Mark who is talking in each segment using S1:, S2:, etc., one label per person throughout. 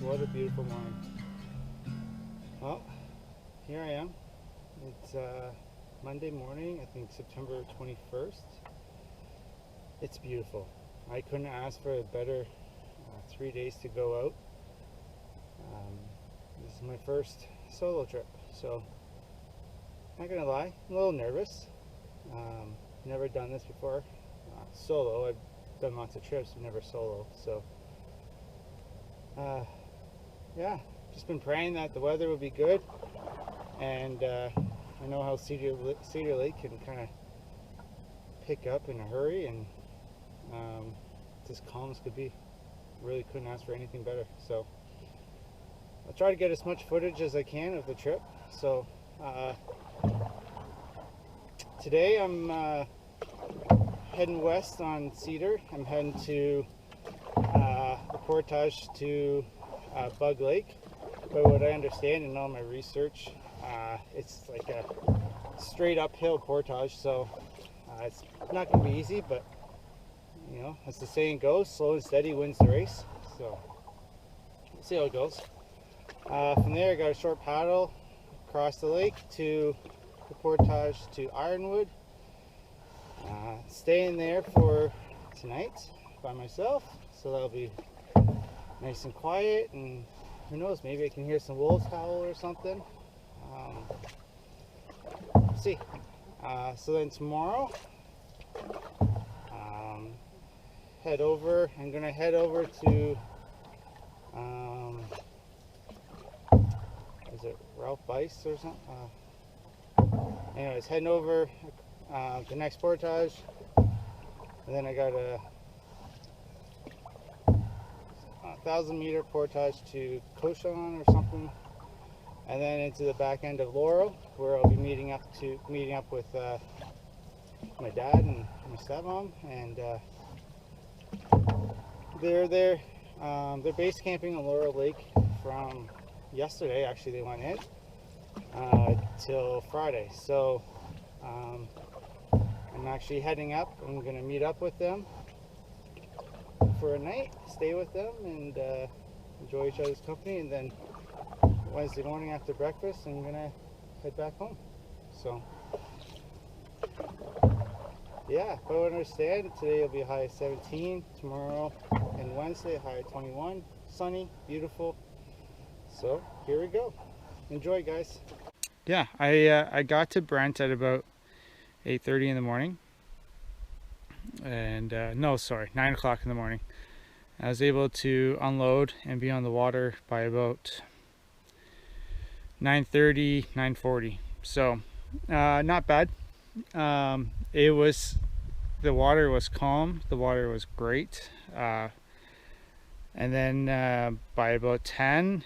S1: What a beautiful morning. Well, here I am. It's Monday morning, I think September 21st. It's beautiful. I couldn't ask for a better 3 days to go out. This is my first solo trip, so not gonna lie, I'm a little nervous. Never done this before. Solo, I've done lots of trips, but never solo. So yeah, just been praying that the weather will be good, and I know how Cedar Lake can kind of pick up in a hurry, and it's as calm as could be. Really couldn't ask for anything better. So I'll try to get as much footage as I can of the trip. So today I'm heading west on Cedar. I'm heading to the portage to Bug Lake. But what I understand in all my research, it's like a straight uphill portage, so it's not going to be easy, but you know, as the saying goes, slow and steady wins the race. So we'll see how it goes. From there I got a short paddle across the lake to the portage to Ironwood. Staying there for tonight by myself, so that'll be nice and quiet, and who knows, maybe I can hear some wolves howl or something. We'll see. So then tomorrow, I'm gonna head over to is it Ralph Bice or something? Anyways, heading over the next portage, and then I got a 1,000-meter portage to Cauchon or something, and then into the back end of Laurel, where I'll be meeting up with my dad and my stepmom, and they're there. They're base camping on Laurel Lake from yesterday. Actually, they went in till Friday. So I'm actually heading up. I'm going to meet up with them for a night, stay with them, and enjoy each other's company. And then Wednesday morning after breakfast, I'm going to head back home. So yeah, if I would understand, today will be a high of 17, tomorrow and Wednesday a high of 21, sunny, beautiful. So here we go. Enjoy, guys. Yeah, I got to Brent at about 8:30 in the morning, and no, sorry, 9 o'clock in the morning. I was able to unload and be on the water by about 9:30, 9:40. So not bad. The water was calm, the water was great, and then by about 10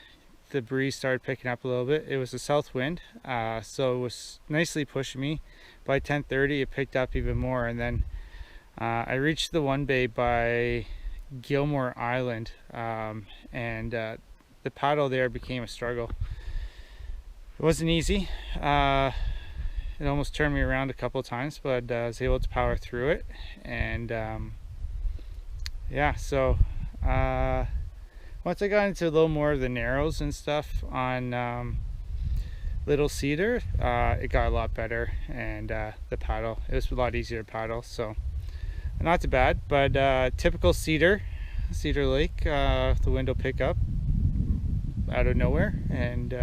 S1: the breeze started picking up a little bit. It was a south wind, so it was nicely pushing me. By 10:30 it picked up even more, and then I reached the one bay by Gilmore Island, and the paddle there became a struggle. It wasn't easy. It almost turned me around a couple times, but I was able to power through it. And yeah, so once I got into a little more of the narrows and stuff on Little Cedar, it got a lot better, and the paddle, it was a lot easier to paddle, so not too bad. But typical Cedar Lake, the wind will pick up out of nowhere, and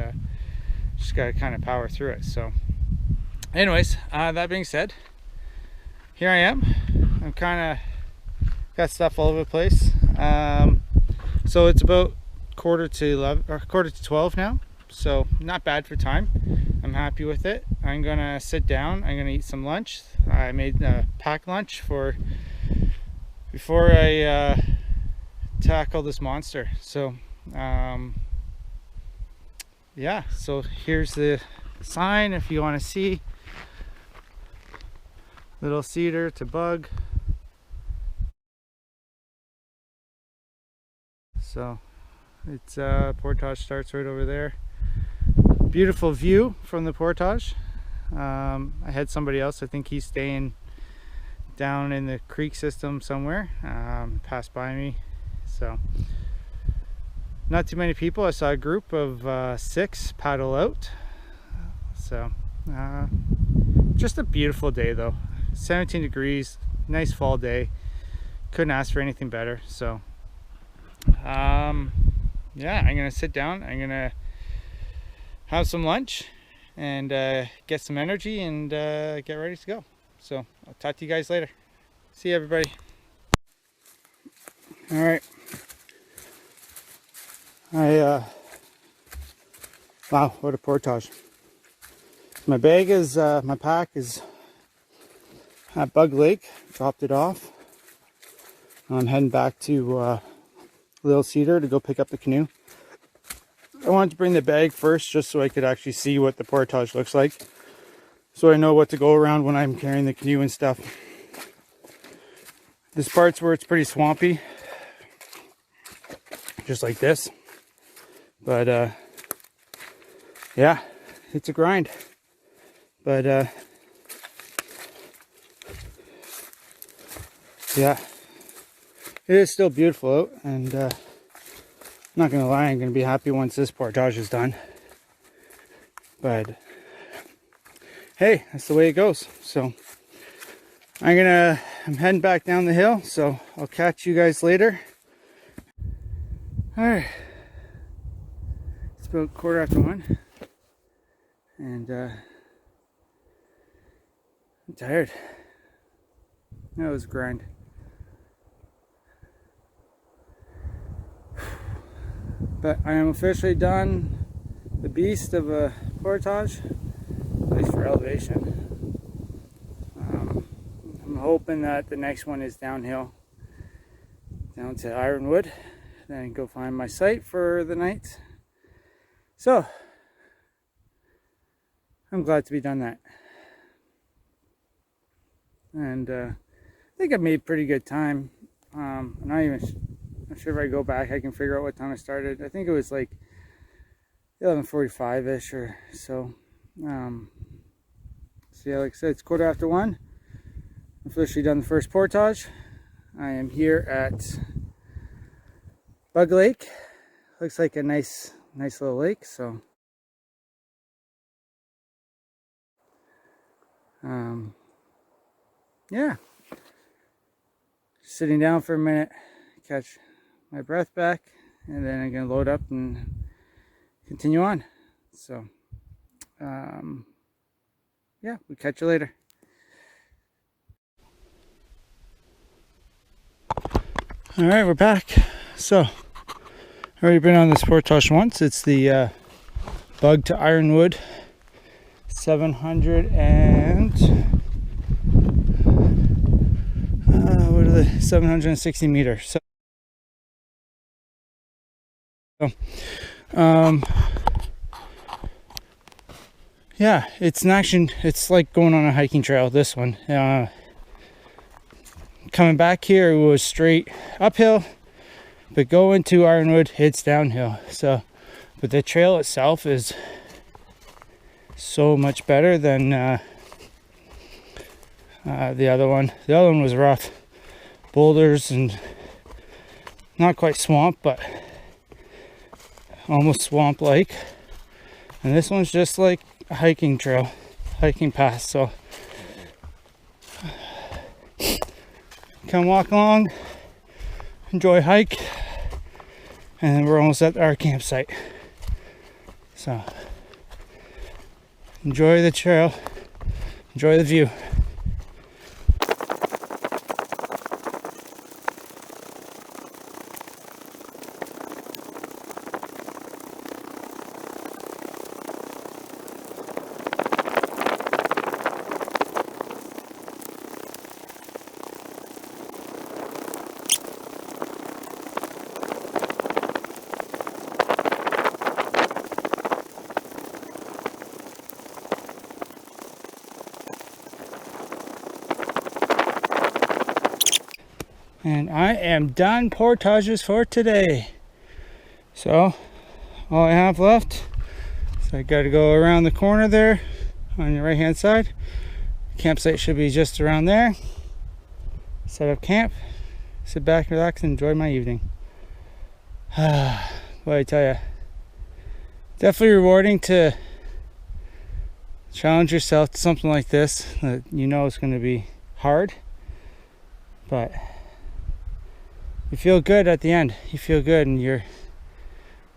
S1: just gotta kind of power through it. So anyways, that being said, here I am. I'm kind of got stuff all over the place. So it's about quarter to 12 now, so not bad for time. I'm happy with it. I'm gonna sit down, I'm gonna eat some lunch. I made a packed lunch before I tackle this monster. So yeah, so here's the sign if you want to see. Little Cedar to Bug. So it's portage starts right over there. Beautiful view from the portage. I had somebody else, I think he's staying down in the creek system somewhere, passed by me. So not too many people. I saw a group of 6 paddle out. So just a beautiful day though. 17 degrees, nice fall day. Couldn't ask for anything better. So yeah, I'm gonna sit down, I'm gonna have some lunch and get some energy and get ready to go. So I'll talk to you guys later. See you, everybody. All right. Wow, what a portage. My bag is, my pack is at Bug Lake. Dropped it off. I'm heading back to Little Cedar to go pick up the canoe. I wanted to bring the bag first just so I could actually see what the portage looks like. So I know what to go around when I'm carrying the canoe and stuff. This part's where it's pretty swampy. Just like this. But yeah, it's a grind. But yeah, it is still beautiful out, and I'm not gonna lie, I'm gonna be happy once this portage is done. But hey, that's the way it goes. So I'm heading back down the hill, so I'll catch you guys later. All right, it's about 1:15, and I'm tired. That was a grind. But I am officially done the beast of a portage, at least for elevation. I'm hoping that the next one is downhill, down to Ironwood. Then go find my site for the night. So I'm glad to be done that. And I think I made pretty good time. I'm not sure if I go back I can figure out what time I started. I think it was like 11:45ish or so. So yeah, like I said, it's 1:15. I've officially done the first portage. I am here at Bug Lake. Looks like a nice little lake. So yeah, just sitting down for a minute, catch my breath back, and then I'm gonna load up and continue on. So yeah, we'll catch you later. All right, we're back. So I've already been on this portage once. It's the Bug to Ironwood 700 and what are they? 760 meters. So yeah, it's like going on a hiking trail, this one. Coming back here it was straight uphill, but going to Ironwood it's downhill. So but the trail itself is so much better than the other one. The other one was rough, boulders and not quite swamp, but almost swamp like. And this one's just like a hiking trail, hiking path. So come walk along, enjoy hike, and then we're almost at our campsite. So enjoy the trail, enjoy the view. And I am done portages for today. So all I have left is I got to go around the corner there on your right hand side. Campsite should be just around there. Set up camp, sit back, relax, and enjoy my evening. Well, I tell you, definitely rewarding to challenge yourself to something like this that you know is going to be hard, but you feel good at the end. You feel good, and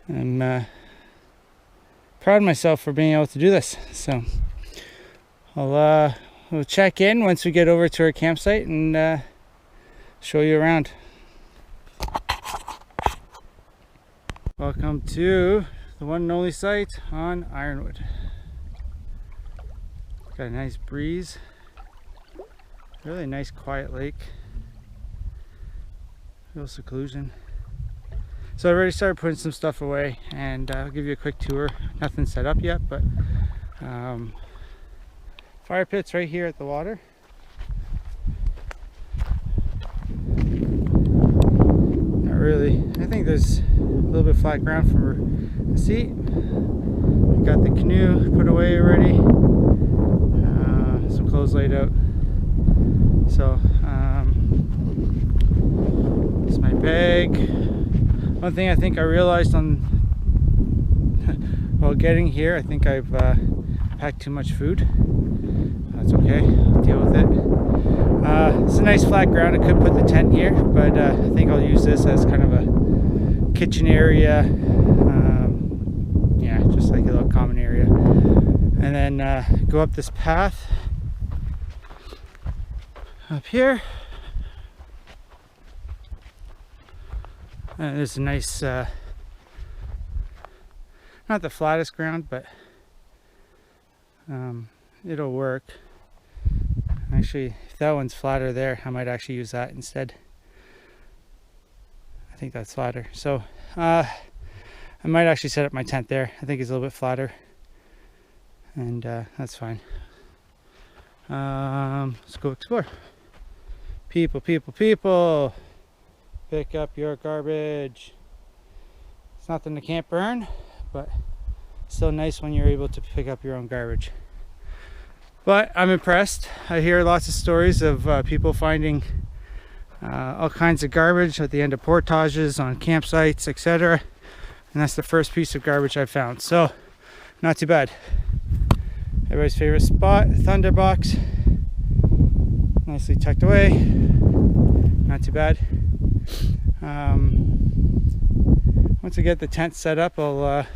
S1: I'm proud of myself for being able to do this. So we'll check in once we get over to our campsite and show you around. Welcome to the one and only site on Ironwood. Got a nice breeze, really nice quiet lake, real seclusion. So I already started putting some stuff away, and I'll give you a quick tour. Nothing set up yet, but fire pit's right here at the water. Not really. I think there's a little bit of flat ground for a seat. We got the canoe put away already. Some clothes laid out. So it's my bag. One thing I think I realized while getting here, I think I've packed too much food. That's okay, I'll deal with it. It's a nice flat ground. I could put the tent here, but I think I'll use this as kind of a kitchen area. Yeah, just like a little common area. And then go up this path up here. There's a nice, not the flattest ground, but it'll work. Actually, if that one's flatter there, I might actually use that instead. I think that's flatter. So I might actually set up my tent there. I think it's a little bit flatter, and that's fine. Let's go explore. People, people, people. Pick up your garbage. It's nothing that can't burn, but still nice when you're able to pick up your own garbage. But I'm impressed. I hear lots of stories of people finding all kinds of garbage at the end of portages, on campsites, etc. And that's the first piece of garbage I found. So, not too bad. Everybody's favorite spot, Thunderbox. Nicely tucked away. Not too bad. Once I get the tent set up, I'll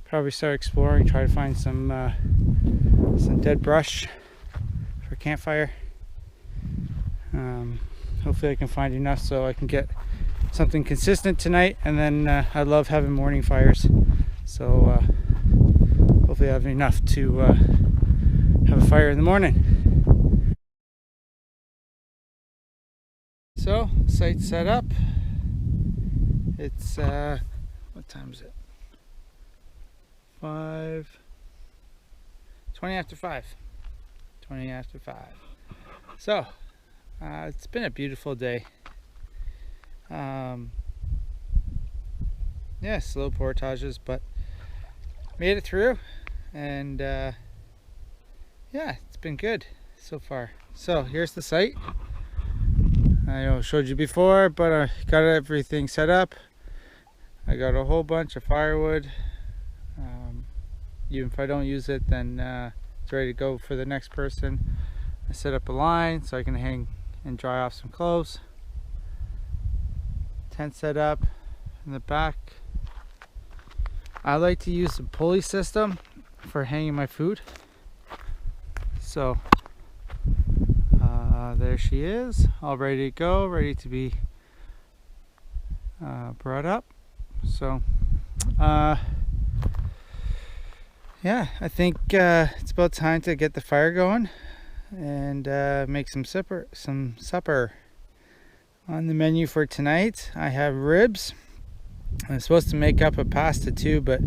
S1: probably start exploring, try to find some dead brush for campfire. Hopefully I can find enough so I can get something consistent tonight, and then I love having morning fires, so hopefully I have enough to have a fire in the morning. So, site's set up. It's what time is it? 20 after 5. 20 after 5. So, it's been a beautiful day. Yeah, slow portages, but made it through, and yeah, it's been good so far. So here's the site. I showed you before, but I got everything set up. I got a whole bunch of firewood. Even if I don't use it, then it's ready to go for the next person. I set up a line so I can hang and dry off some clothes. Tent set up in the back. I like to use the pulley system for hanging my food. So there she is, all ready to go, ready to be brought up. So yeah, I think it's about time to get the fire going and make some supper. On the menu for tonight, I have ribs. I'm supposed to make up a pasta too, but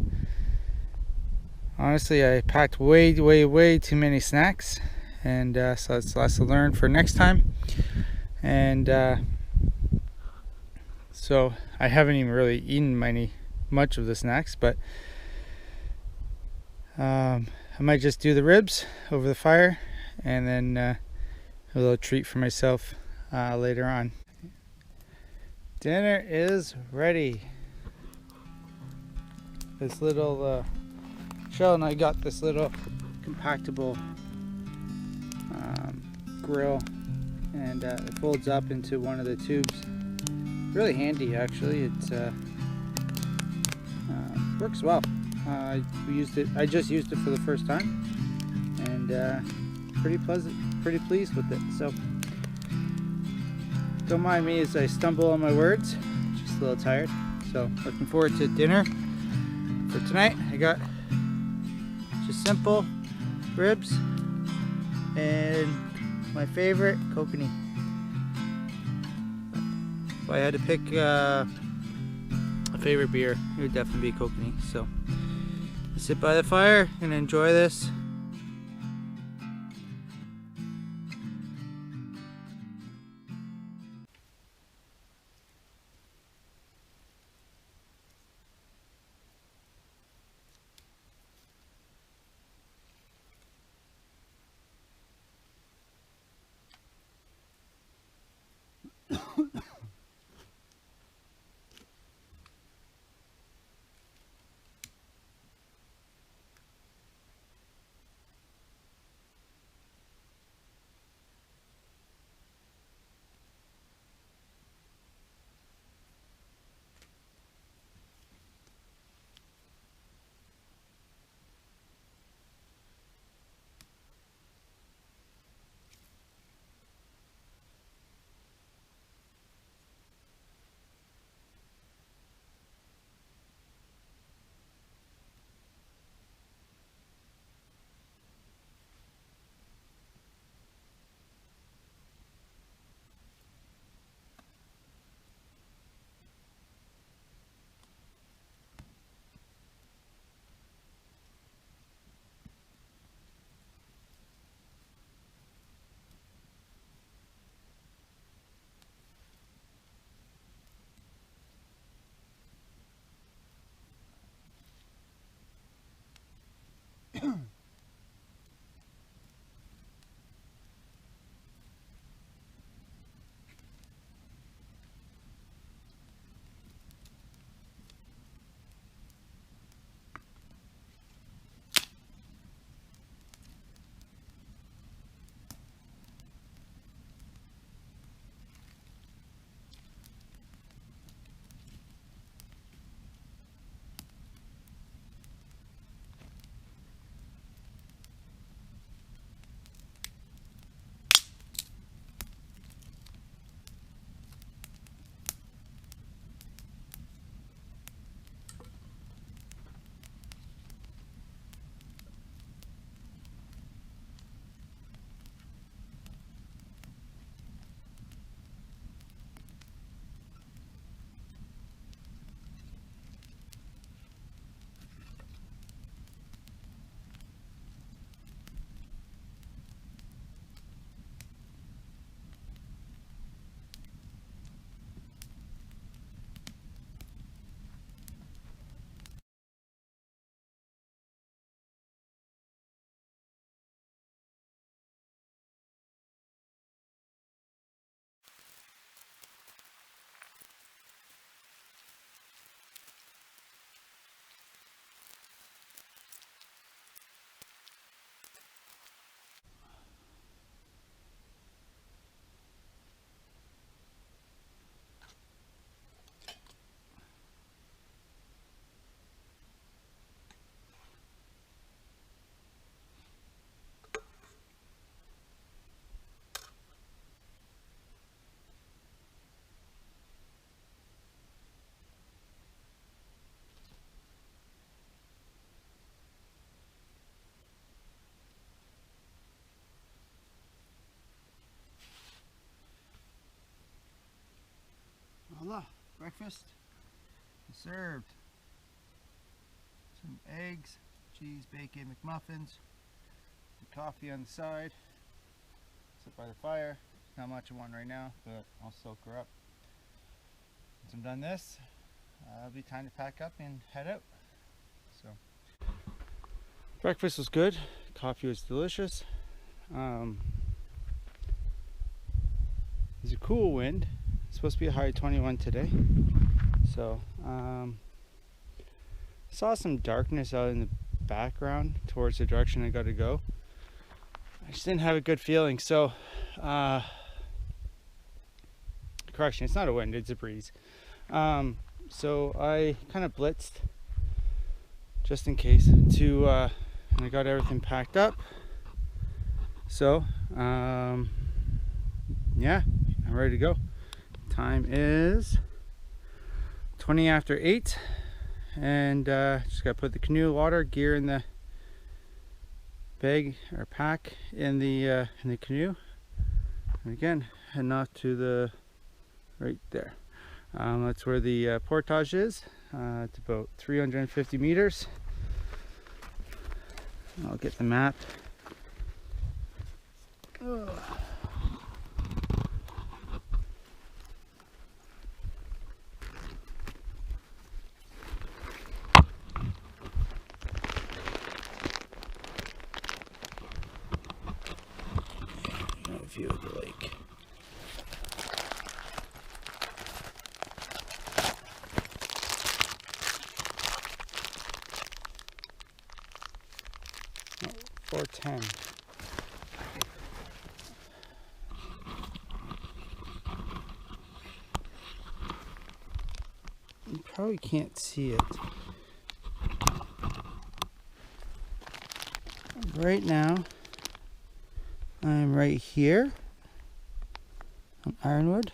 S1: honestly I packed way too many snacks, and so it's less to learn for next time. And so I haven't even really eaten much of the snacks, but I might just do the ribs over the fire, and then a little treat for myself later on. Dinner is ready. this little Shell and I got this little compactable grill, and it folds up into one of the tubes. Really handy, actually. It works well. I just used it for the first time, and pretty pleased with it. So don't mind me as I stumble on my words. Just a little tired. So looking forward to dinner for tonight. I got just simple ribs and my favorite, kokanee. If I had to pick a favorite beer, it would definitely be kokanee. So I sit by the fire and enjoy this. Voila, breakfast is served. Some eggs, cheese, bacon, McMuffins, the coffee on the side. Sit by the fire. Not much of one right now, but I'll soak her up. Once I'm done this, it'll be time to pack up and head out. So, breakfast was good. Coffee was delicious. There's a cool wind. It's supposed to be a high of 21 today. So, saw some darkness out in the background towards the direction I got to go. I just didn't have a good feeling. So, correction, it's not a wind, it's a breeze. So I kind of blitzed just in case to, and I got everything packed up. So, yeah, I'm ready to go. Time is 20 after 8, and just gotta put the canoe, water, gear in the bag or pack in the canoe, and again heading off to the right there. That's where the portage is. It's about 350 meters. I'll get the map. Ugh. View of the lake. Oh, 410. You probably can't see it. Right now, I'm right here on Ironwood.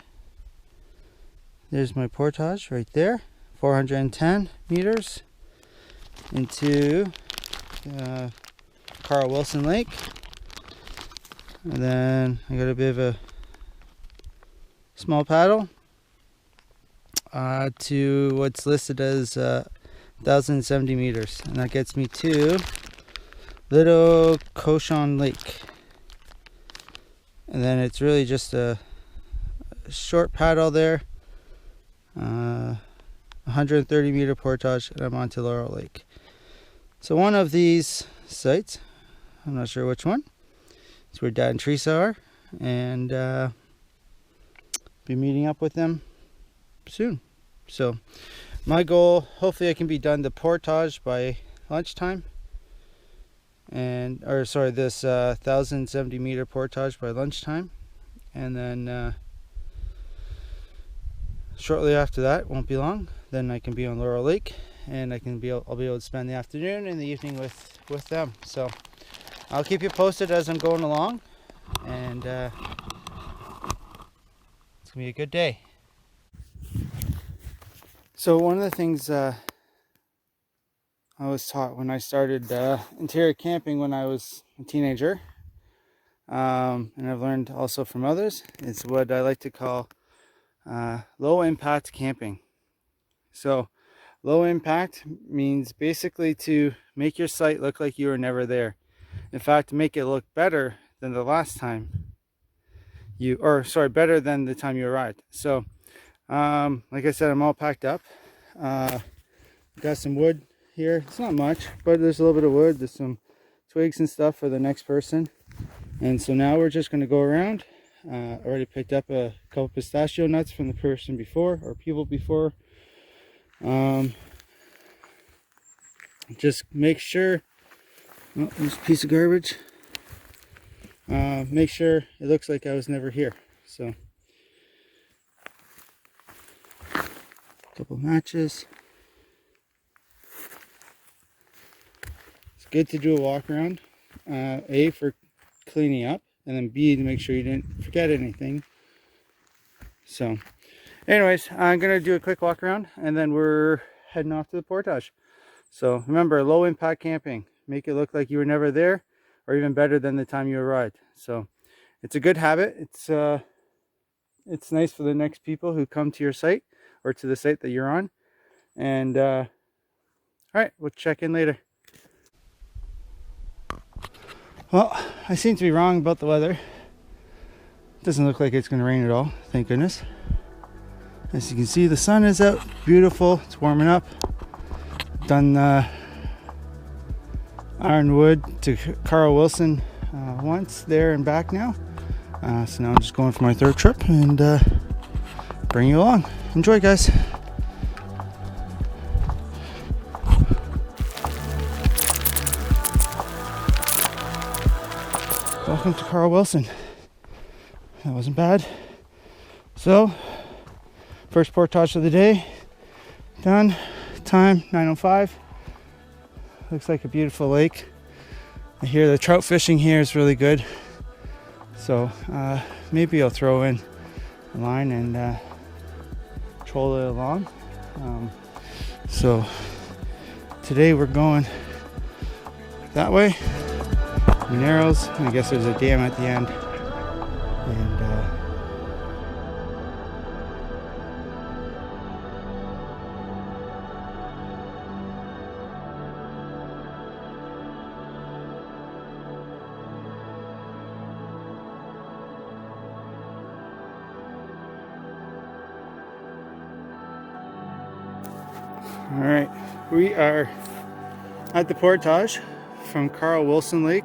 S1: There's my portage right there, 410 meters into Carl Wilson Lake. And then I got a bit of a small paddle to what's listed as 1,070 meters. And that gets me to Little Cauchon Lake. And then it's really just a short paddle there, 130 meter portage, and I'm onto Laurel Lake. So one of these sites, I'm not sure which one, it's where Dad and Teresa are, and be meeting up with them soon. So my goal, hopefully I can be done the portage by lunchtime. This 1,070 meter portage by lunchtime, and then shortly after that, won't be long, then I can be on Laurel Lake, and I'll be able to spend the afternoon and the evening with them. So I'll keep you posted as I'm going along, and it's gonna be a good day. So one of the things I was taught when I started interior camping when I was a teenager, and I've learned also from others, is what I like to call low impact camping. So low impact means basically to make your site look like you were never there. In fact, make it look better than the last time better than the time you arrived. So like I said, I'm all packed up. Got some wood here. It's not much, but there's a little bit of wood. There's some twigs and stuff for the next person. And so now we're just going to go around. Already picked up a couple pistachio nuts from the person before, or people before. Just make sure, oh, there's a piece of garbage. Make sure it looks like I was never here. So, a couple matches. Good to do a walk around, A, for cleaning up, and then B, to make sure you didn't forget anything. So anyways, I'm gonna do a quick walk around, and then we're heading off to the portage. So remember, low impact camping, make it look like you were never there, or even better than the time you arrived. So it's a good habit. It's nice for the next people who come to your site, or to the site that you're on. And all right, we'll check in later. Well, I seem to be wrong about the weather. It doesn't look like it's going to rain at all, thank goodness. As you can see, the sun is out, beautiful, it's warming up. Done Ironwood to Carl Wilson once, there and back now. So now I'm just going for my third trip, and bring you along. Enjoy, guys. Welcome to Carl Wilson. That wasn't bad. So, first portage of the day done. Time 9:05. Looks like a beautiful lake. I hear the trout fishing here is really good. So maybe I'll throw in a line and troll it along. So today we're going that way. Narrows, and I guess there's a dam at the end. And all right, we are at the portage from Carl Wilson Lake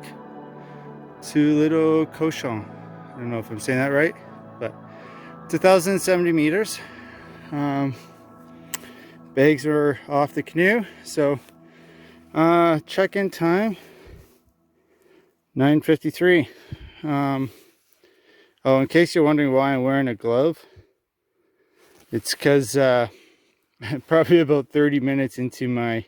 S1: to Little Cauchon. I don't know if I'm saying that right, but it's 1,070 meters. Bags are off the canoe, so check-in time 9:53. Oh, in case you're wondering why I'm wearing a glove, it's because probably about 30 minutes into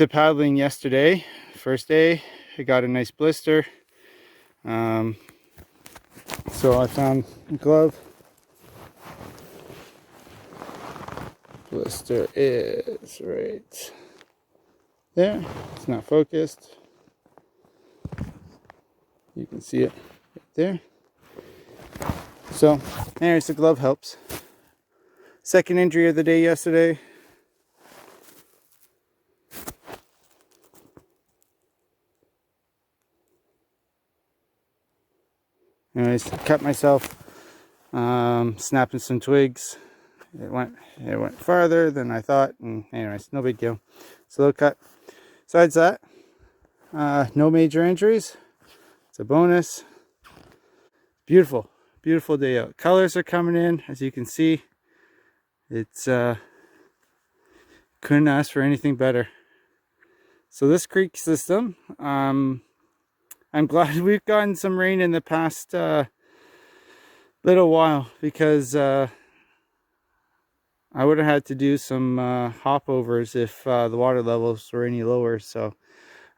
S1: paddling yesterday, first day, I got a nice blister. So I found a glove. Blister is right there. It's not focused. You can see it right there. So, anyways, the glove helps. Second injury of the day yesterday. Anyways, cut myself snapping some twigs. It went farther than I thought, and anyways, no big deal. It's a little cut. Besides that, no major injuries. It's a bonus. Beautiful, beautiful day out. Colors are coming in, as you can see. It's couldn't ask for anything better. So this creek system, I'm glad we've gotten some rain in the past little while, because I would have had to do some hopovers if the water levels were any lower. So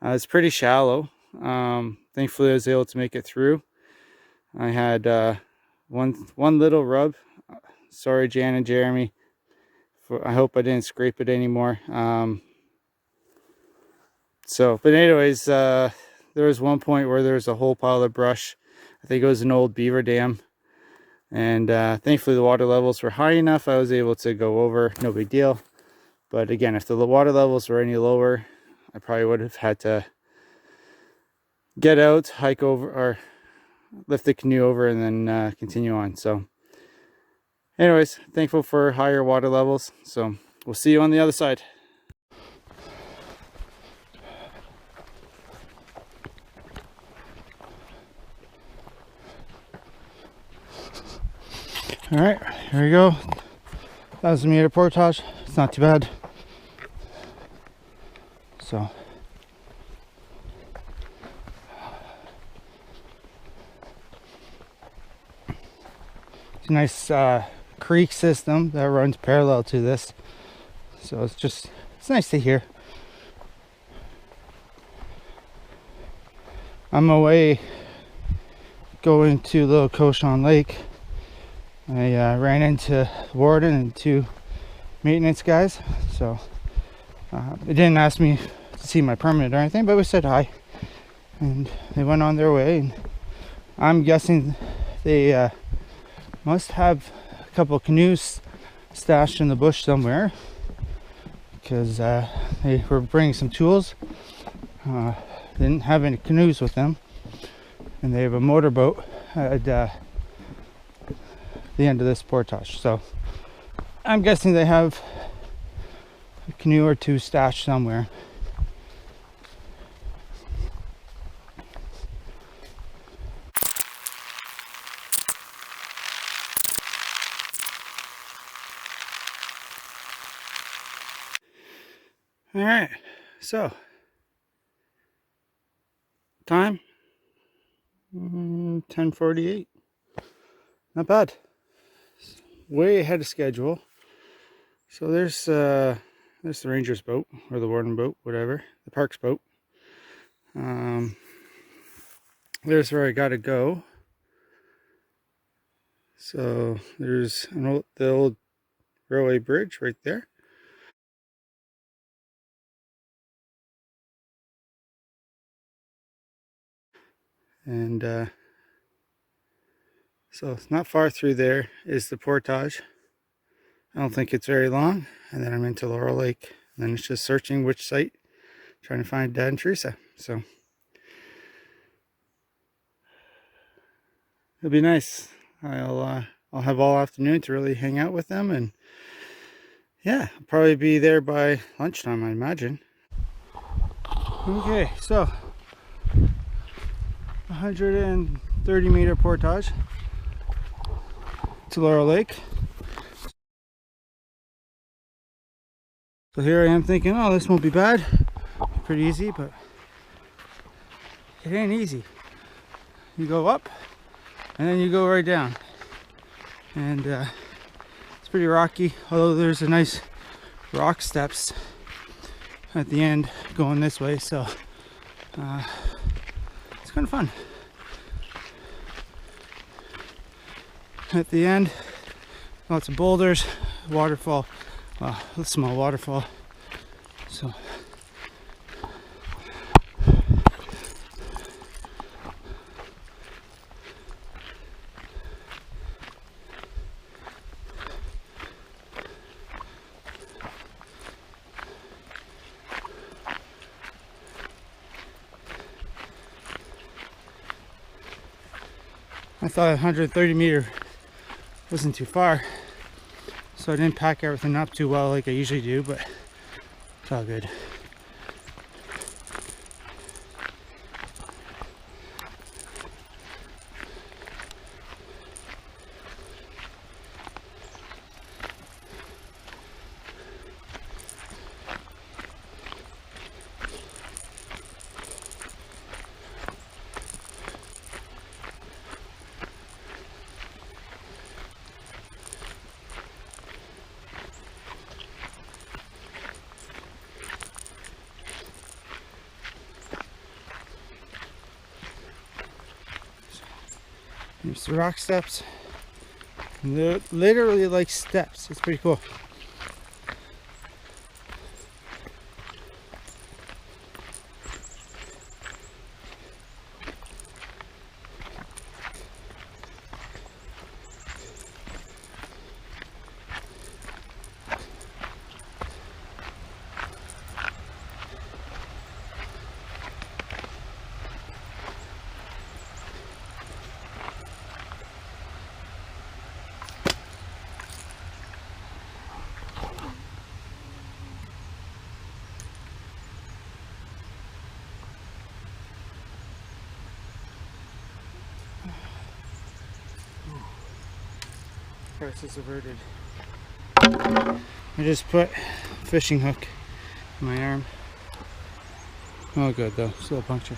S1: it's pretty shallow. Thankfully I was able to make it through. I had one little rub. Sorry, Jan and Jeremy. I hope I didn't scrape it anymore. But anyways, there was one point where there was a whole pile of brush. I think it was an old beaver dam. And thankfully the water levels were high enough. I was able to go over, no big deal. But again, if the water levels were any lower, I probably would have had to get out, hike over, or lift the canoe over and then continue on. So anyways, thankful for higher water levels. So we'll see you on the other side. All right, here we go. 1,000-meter portage. It's not too bad. So it's a nice creek system that runs parallel to this. So it's nice to hear. On my way going to Little Cauchon Lake, I ran into Warden and two maintenance guys. So they didn't ask me to see my permit or anything, but we said hi, and they went on their way. And I'm guessing they must have a couple of canoes stashed in the bush somewhere, because they were bringing some tools. They didn't have any canoes with them, and they have a motorboat at the end of this portage. So I'm guessing they have a canoe or two stashed somewhere. All right, so time? 10:48. Not bad. Way ahead of schedule. So there's the ranger's boat, or the warden boat, whatever, the park's boat. There's where I gotta go. So there's the old railway bridge right there. And so it's not far through there is the portage. I don't think it's very long. And then I'm into Laurel Lake. And then it's just searching which site, trying to find Dad and Teresa. So it'll be nice. I'll have all afternoon to really hang out with them, and yeah, I'll probably be there by lunchtime, I imagine. Okay, so 130-meter portage to Laurel Lake. So here I am thinking, oh, this won't be bad. Pretty easy, but it ain't easy. You go up and then you go right down. And it's pretty rocky, although there's a nice rock steps at the end going this way, so it's kind of fun. At the end, lots of boulders, waterfall, a small waterfall. So I thought 130-meter wasn't too far, so I didn't pack everything up too well like I usually do, but it's all good. There's the rock steps. They're literally like steps. It's pretty cool. Crisis averted. I just put a fishing hook in my arm. Oh good though, still a puncture.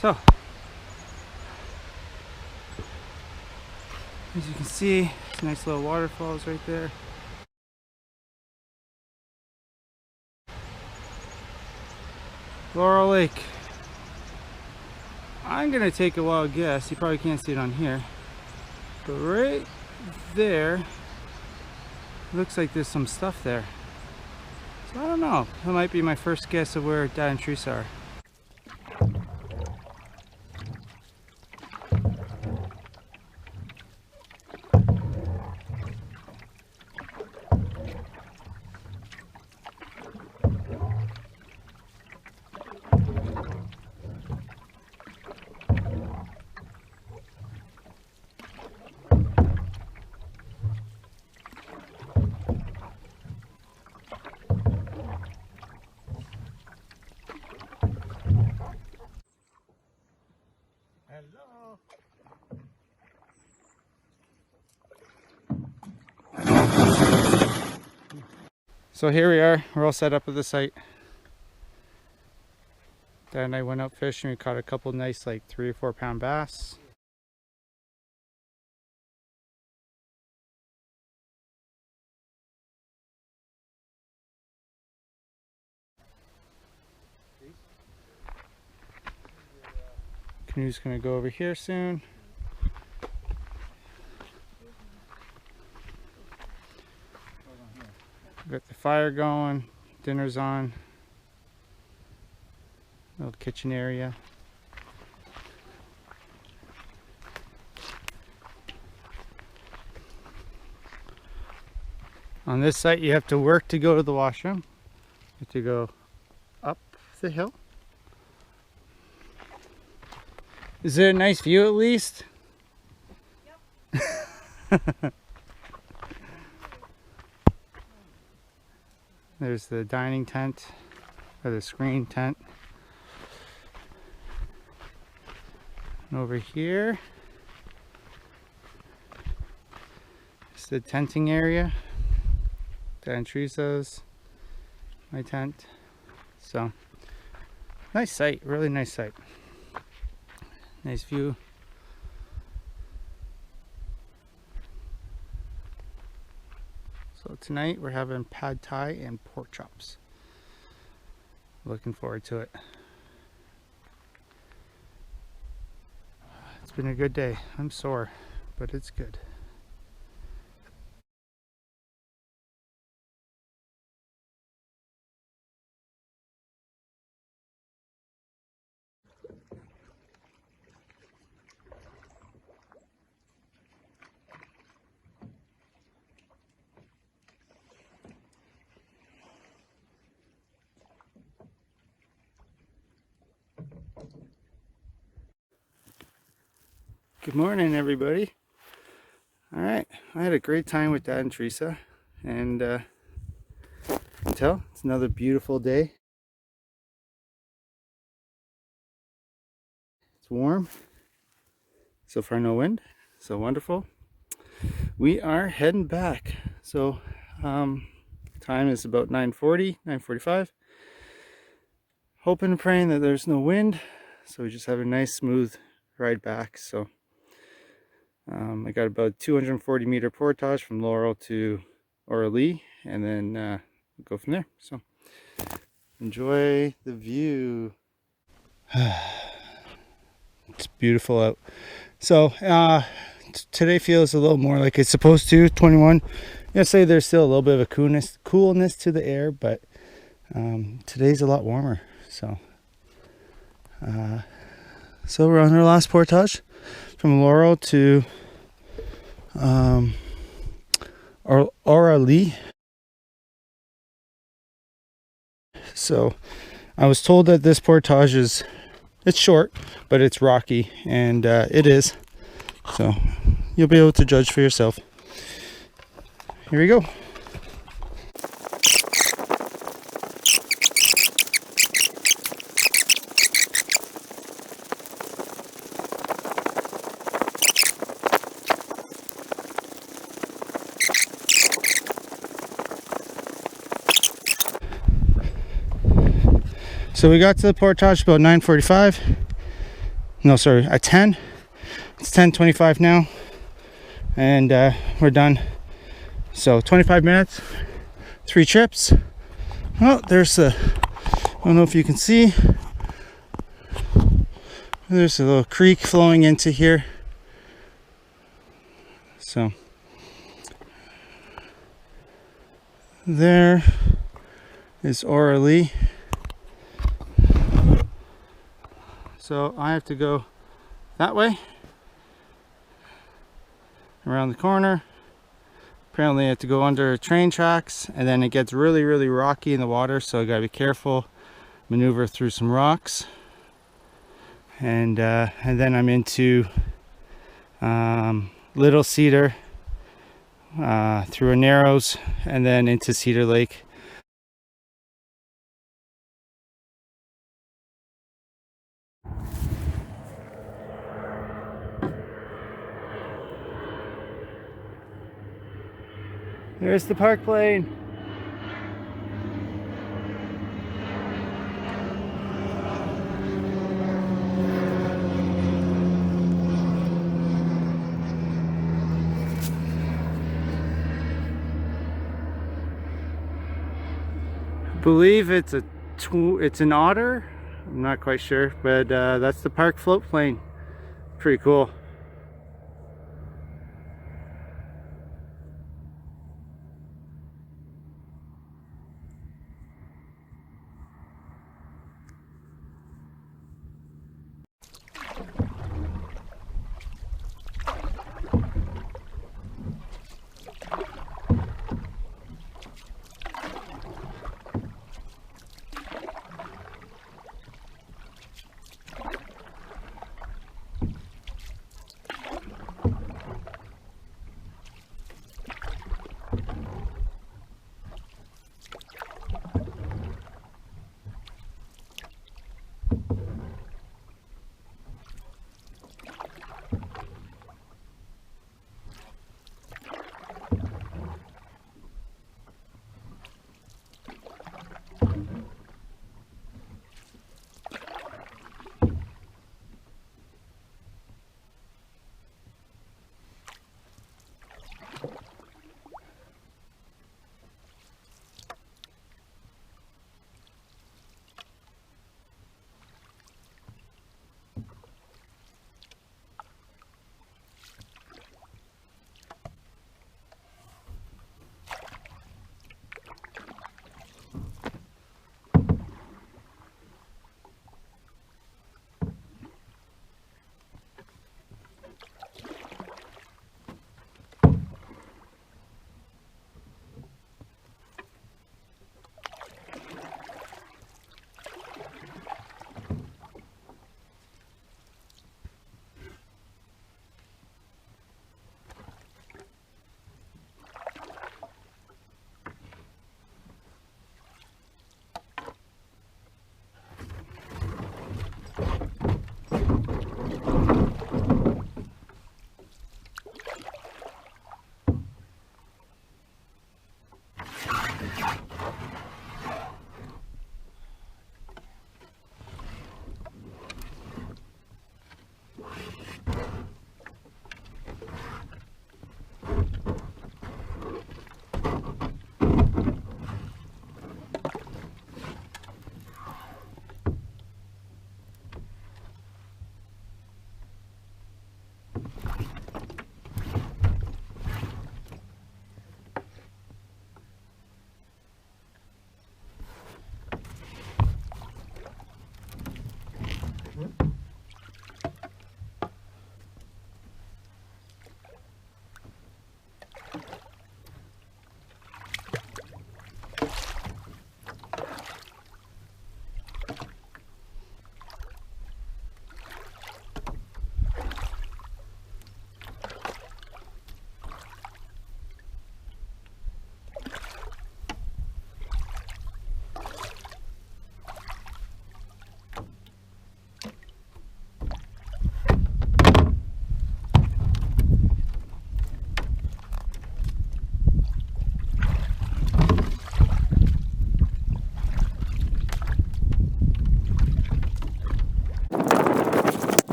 S1: So, as you can see, there's nice little waterfalls right there. Laurel Lake. I'm gonna take a wild guess, you probably can't see it on here, but right there looks like there's some stuff there, so I don't know, that might be my first guess of where Dad and Teresa are. Hello. So here we are, we're all set up at the site. Dad and I went out fishing. We caught a couple nice, like 3 or 4 pound bass. Canoe's gonna go over here soon. Got the fire going, dinner's on. Little kitchen area. On this site you have to work to go to the washroom. You have to go up the hill. Is it a nice view at least? Yep. There's the dining tent, or the screen tent. And over here is the tenting area. Dad and Teresa's, my tent. So, nice site, really nice site. Nice view. So tonight we're having pad thai and pork chops. Looking forward to it. It's been a good day. I'm sore, but it's good. Good morning, everybody. All right, I had a great time with Dad and Teresa, and you can tell it's another beautiful day. It's warm. So far, no wind. So wonderful. We are heading back. So time is about 9:40, 9:45. Hoping and praying that there's no wind, so we just have a nice smooth ride back. So I got about 240 meter portage from Laurel to Laurel, and then go from there. So enjoy the view. It's beautiful out. So today feels a little more like it's supposed to. 21. I'd say there's still a little bit of a coolness to the air, but today's a lot warmer. So we're on our last portage from Laurel to Laurel. So I was told that this portage it's short, but it's rocky, and it is. So you'll be able to judge for yourself. Here we go. So we got to the portage about 9:45. No, sorry, at 10. It's 10:25 now, and we're done. So 25 minutes, 3 trips. Oh, there's I don't know if you can see. There's a little creek flowing into here. So there is Laurel. So I have to go that way, around the corner. Apparently I have to go under train tracks, and then it gets really, really rocky in the water, so I gotta be careful, maneuver through some rocks, and then I'm into Little Cedar, through a narrows, and then into Cedar Lake. There's the park plane. believe it's an otter. I'm not quite sure, but that's the park float plane. Pretty cool.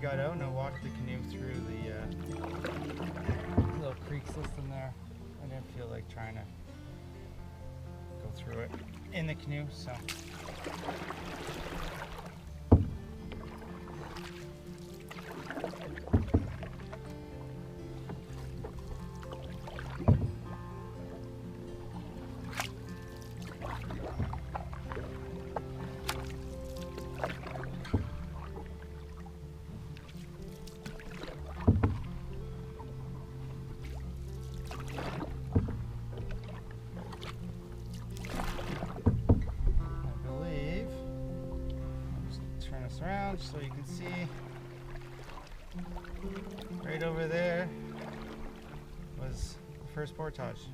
S1: got out and I walked the canoe through the little creek system there. I didn't feel like trying to go through it in the canoe, so. this around so you can see. Right over there was the first portage.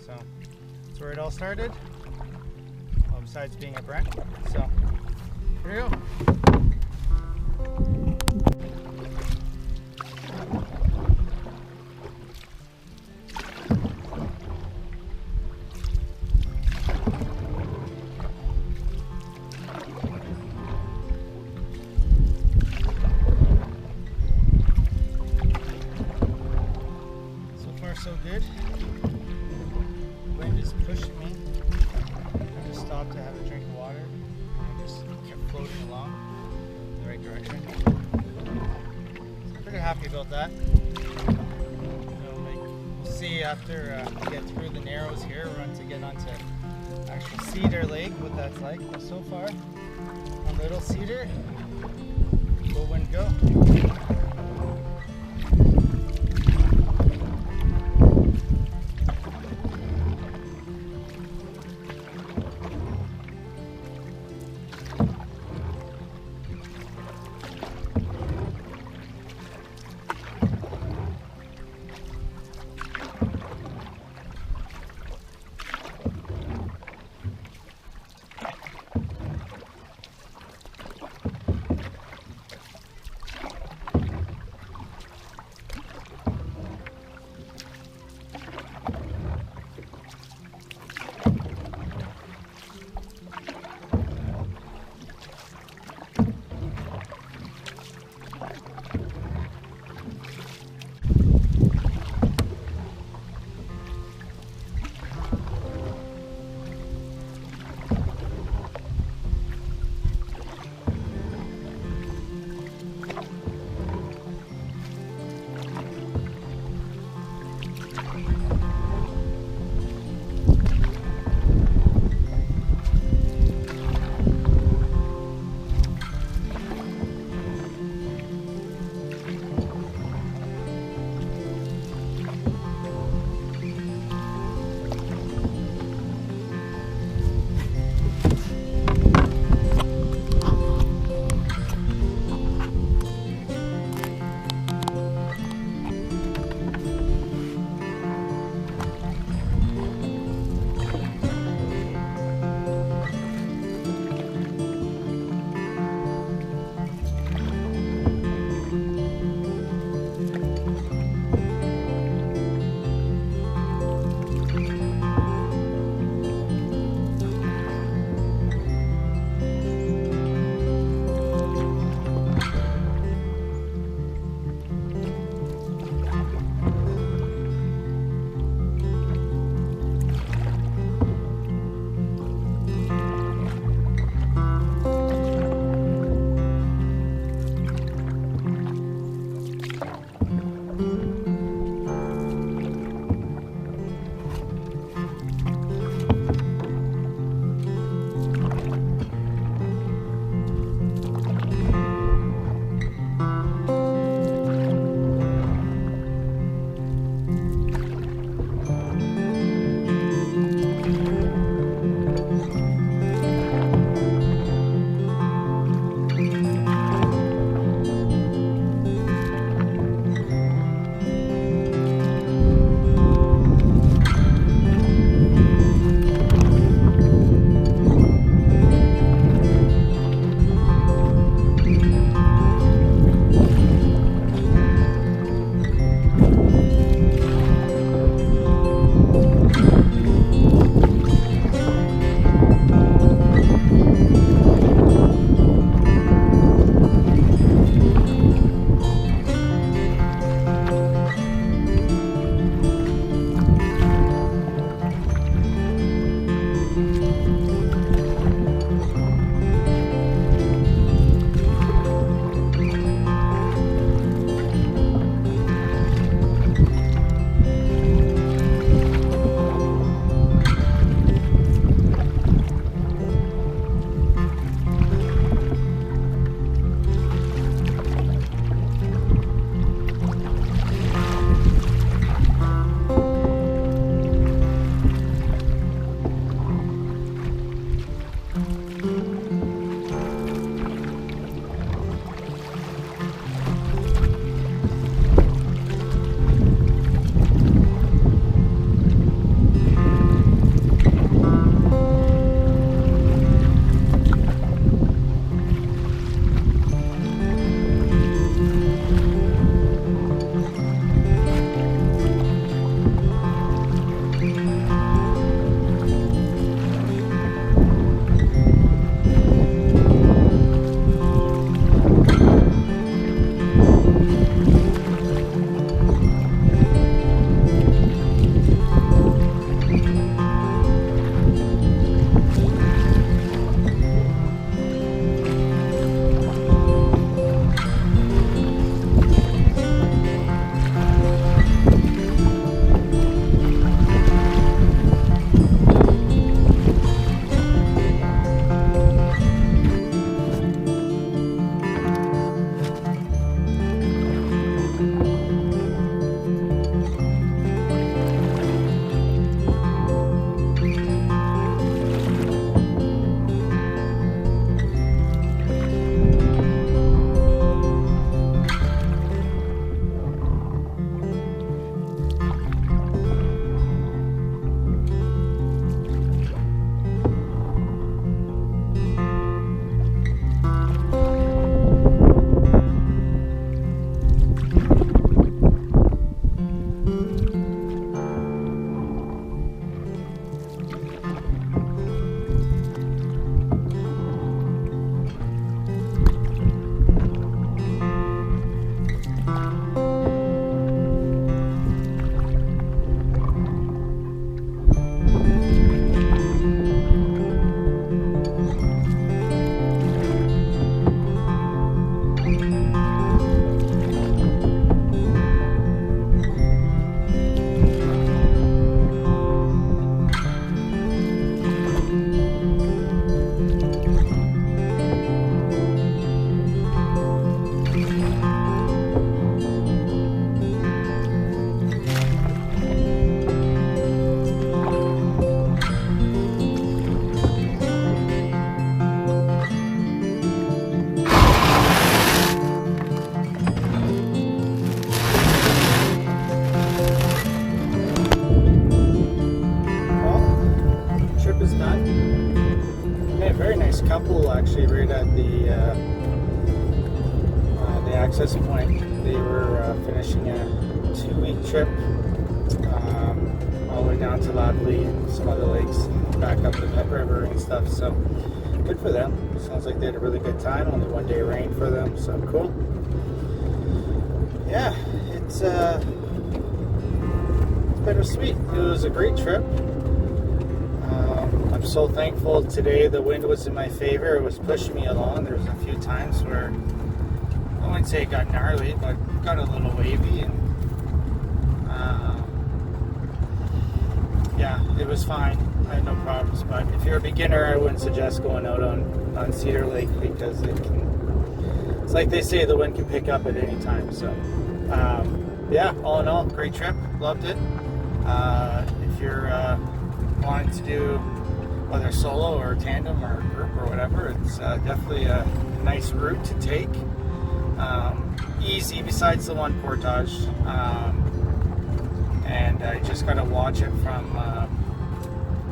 S1: So that's where it all started. Well, besides being a brand. So here you go. So good. Wind just pushed me. I just stopped to have a drink of water and just kept floating along in the right direction. So I'm pretty happy about that. We'll see after we get through the narrows here. We're going to get onto actual Cedar Lake, what that's like. But so far, on Little Cedar, full wind go. Yeah, very nice couple actually right at the access point. They were finishing a 2-week trip all the way down to Lovely and some other lakes, back up the Pet River and stuff, so good for them. Sounds like they had a really good time. Only 1 day of rain for them, so cool. Yeah, it's bittersweet. It was a great trip. I'm so thankful today the wind was in my favor. It was pushing me along. There was a few times where I wouldn't say it got gnarly, but it got a little wavy, and yeah, it was fine. I had no problems. But if you're a beginner, I wouldn't suggest going out on Cedar Lake, because it's like they say, the wind can pick up at any time. So yeah, all in all, great trip. Loved it. If you're wanting to do whether solo or tandem or group or whatever, it's definitely a nice route to take. Easy besides the one portage, and I just got to watch it from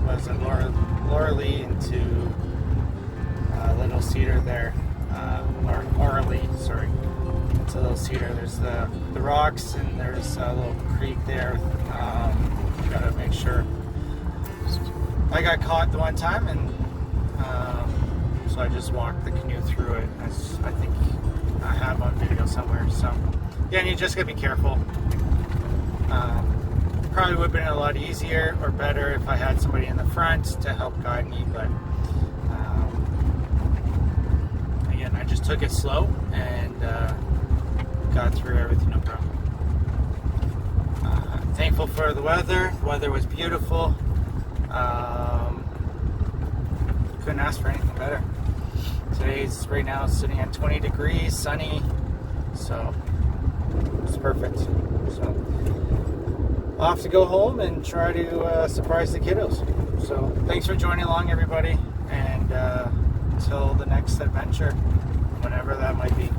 S1: was it Laurel Lake into Little Cedar there, Laurel Lake, sorry, into Little Cedar. There's the rocks, and there's a little creek there. Got to make sure. I got caught the one time, and so I just walked the canoe through it. As I think I have on video somewhere. So yeah, and you just gotta be careful. Probably would have been a lot easier or better if I had somebody in the front to help guide me, but again, I just took it slow and got through everything, no problem. Thankful for the weather. The weather was beautiful. Couldn't ask for anything better. Today's right now sitting at 20 degrees, sunny, so it's perfect. So I'll have to go home and try to surprise the kiddos. So thanks for joining along, everybody, and until the next adventure, whenever that might be.